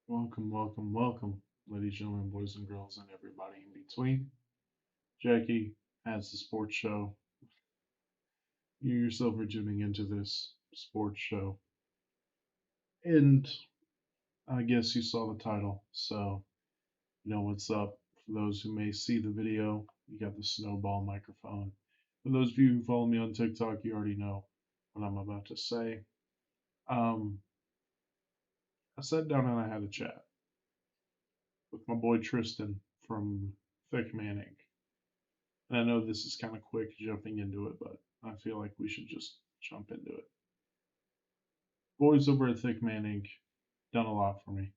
Welcome, welcome, welcome, ladies, gentlemen, boys and girls, and everybody in between. Jackie has the sports show. You yourself are tuning into this sports show. And I guess you saw the title, so you know what's up. For those who may see the video, you got the snowball microphone. For those of you who follow me on TikTok, you already know what I'm about to say. Um, I sat down and I had a chat with my boy Tristan from Thick Manning. And I know this is kind of quick jumping into it, but I feel like we should just jump into it. Boys over at Thick Man Inc. done a lot for me,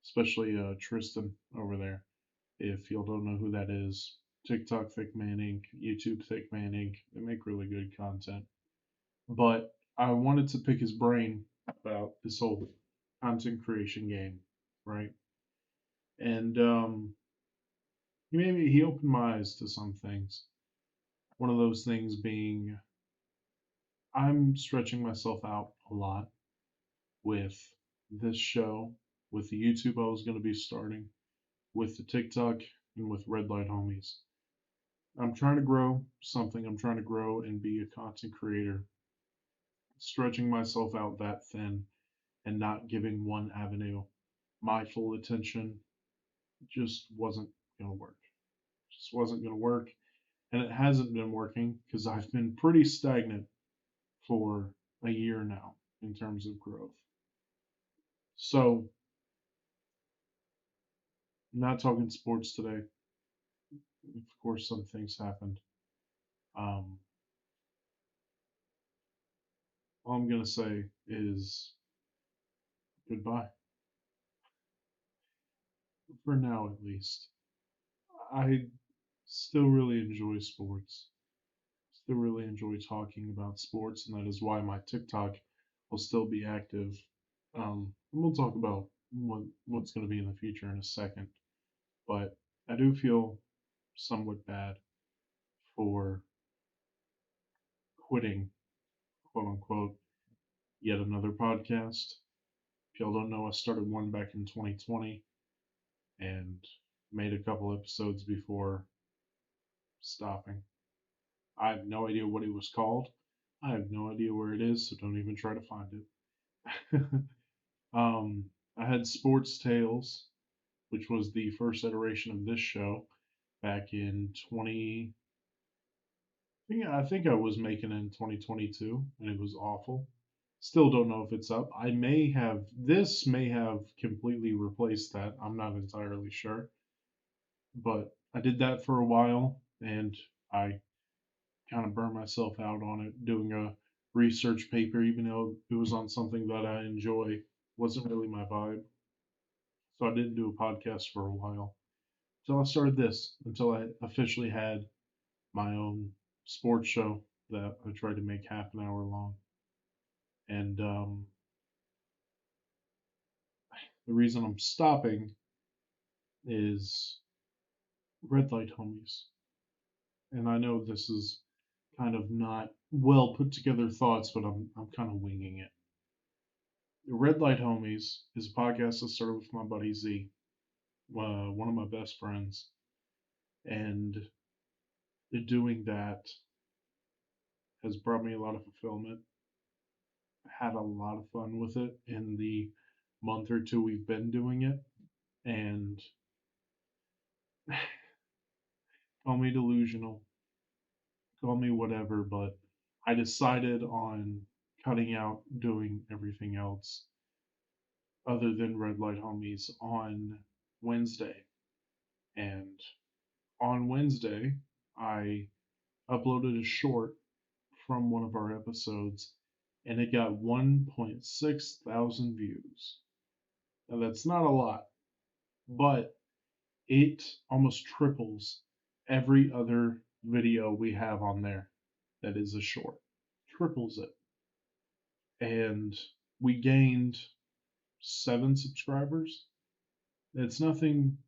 especially Tristan over there. If y'all don't know who that is, TikTok Thick Man Inc., YouTube Thick Man Inc., they make really good content. But I wanted to pick his brain about this whole content creation game, right? And he opened my eyes to some things. One of those things being I'm stretching myself out a lot with this show, with the YouTube I was going to be starting, with the TikTok, and with Red Light Homies. I'm trying to grow something. I'm trying to grow and be a content creator. Stretching myself out that thin and not giving one avenue my full attention just wasn't going to work. Just wasn't going to work. And it hasn't been working because I've been pretty stagnant for a year now in terms of growth. So, not talking sports today. Of course, some things happened. Um, all I'm gonna say is goodbye for now, at least. I still really enjoy sports. Still really enjoy talking about sports, and that is why my TikTok will still be active. And we'll talk about what's going to be in the future in a second. But I do feel somewhat bad for quitting, quote unquote, yet another podcast. If y'all don't know, I started one back in 2020 and made a couple episodes before stopping. I have no idea what it was called. I have no idea where it is, so don't even try to find it. I had Sports Tales, which was the first iteration of this show back in 20. I think I was making it in 2022, and it was awful. Still don't know if it's up. This may have completely replaced that. I'm not entirely sure. But I did that for a while, and I kind of burned myself out on it doing a research paper, even though it was on something that I enjoy. Wasn't really my vibe. So I didn't do a podcast for a while until I started this, until I officially had my own sports show that I tried to make half an hour long. And the reason I'm stopping is Red Light Homies. And I know this is kind of not well put together thoughts, but I'm kind of winging it. The Red Light Homies is a podcast I started with my buddy Z, one of my best friends, and doing that has brought me a lot of fulfillment. I had a lot of fun with it in the month or two we've been doing it, and call me delusional, call me whatever, but I decided on cutting out doing everything else other than Red Light Homies on Wednesday. And on Wednesday, I uploaded a short from one of our episodes and it got 1.6 thousand views. Now, that's not a lot, but it almost triples every other video we have on there that is a short. Triples it. And we gained 7 subscribers. It's nothing,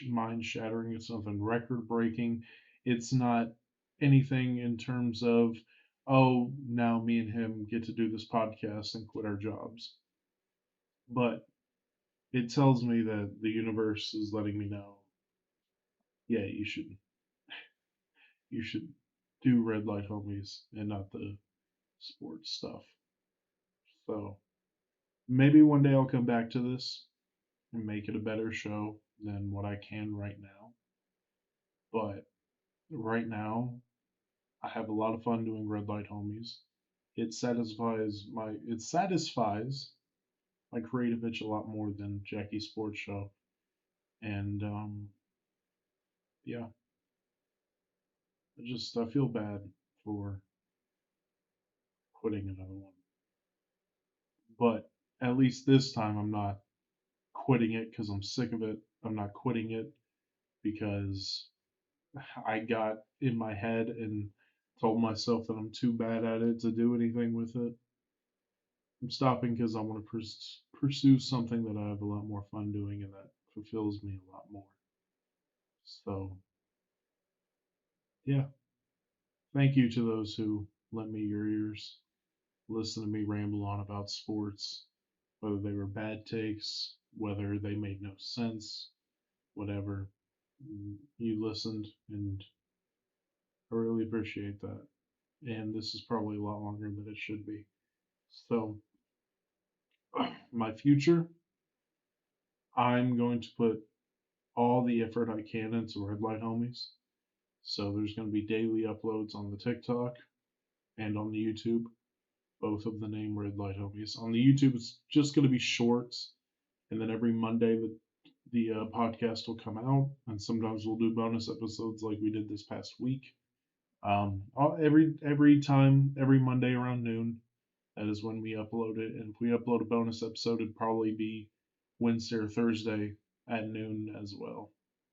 mind shattering. It's nothing record breaking. It's not anything in terms of, oh, now me and him get to do this podcast and quit our jobs. But it tells me that the universe is letting me know, yeah, you should do Red Light Homies and not the sports stuff. So maybe one day I'll come back to this and make it a better show than what I can right now. But right now, I have a lot of fun doing Red Light Homies. It satisfies my creative itch a lot more than Jackie's Sports Show. And yeah, I feel bad for quitting another one. But at least this time I'm not quitting it because I'm sick of it. I'm not quitting it because I got in my head and told myself that I'm too bad at it to do anything with it. I'm stopping because I want to pursue something that I have a lot more fun doing and that fulfills me a lot more. So, yeah, thank you to those who lent me your ears, listen to me ramble on about sports, whether they were bad takes, whether they made no sense, whatever. You listened, and I really appreciate that. And this is probably a lot longer than it should be. So, my future, I'm going to put all the effort I can into Red Light Homies. So there's going to be daily uploads on the TikTok and on the YouTube, both of the name Red Light Homies. On the YouTube, it's just going to be shorts, and then every Monday the podcast will come out, and sometimes we'll do bonus episodes like we did this past week. Every Monday around noon, that is when we upload it. And if we upload a bonus episode, it'd probably be Wednesday or Thursday at noon as well.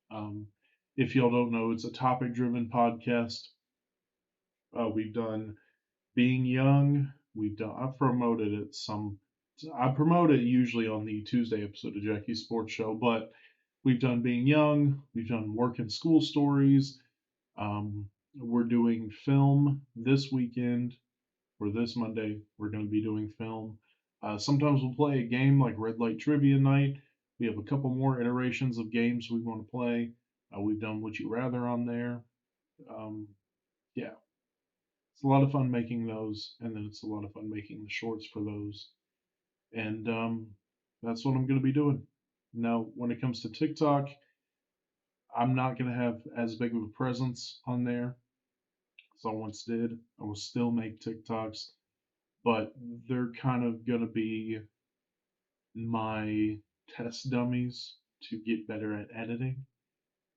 Um, if y'all don't know, it's a topic driven podcast. We've done Being Young. I've promoted it some. I promote it usually on the Tuesday episode of Jackie's Sports Show, but we've done Being Young. We've done Work and School Stories. We're doing film this weekend, or this Monday. We're going to be doing film. Sometimes we'll play a game like Red Light Trivia Night. We have a couple more iterations of games we want to play. We've done Would You Rather on there. Um, yeah, it's a lot of fun making those, and then it's a lot of fun making the shorts for those. And that's what I'm going to be doing. Now, when it comes to TikTok, I'm not going to have as big of a presence on there as I once did. I will still make TikToks, but they're kind of going to be my test dummies to get better at editing.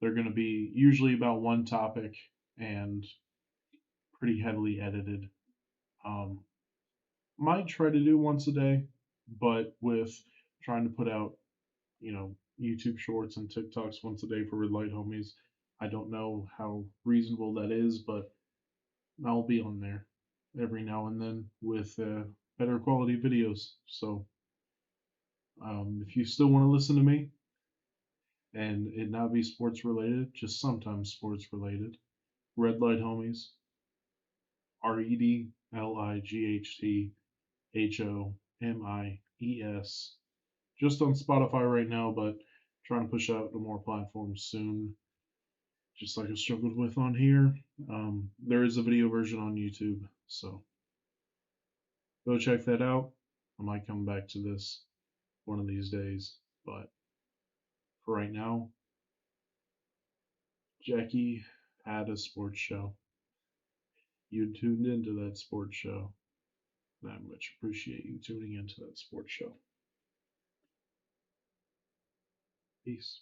They're going to be usually about one topic and pretty heavily edited. Um, might try to do once a day, but with trying to put out, YouTube shorts and TikToks once a day for Red Light Homies, I don't know how reasonable that is, but I'll be on there every now and then with better quality videos. So if you still want to listen to me and it not be sports related, just sometimes sports related, Red Light Homies, RedLighthHomies, just on Spotify right now, but trying to push out to more platforms soon, just like I struggled with on here. There is a video version on YouTube, so go check that out. I might come back to this one of these days, but for right now, Jackie had a sports show. You tuned into that sports show, and I much appreciate you tuning into that sports show. Peace.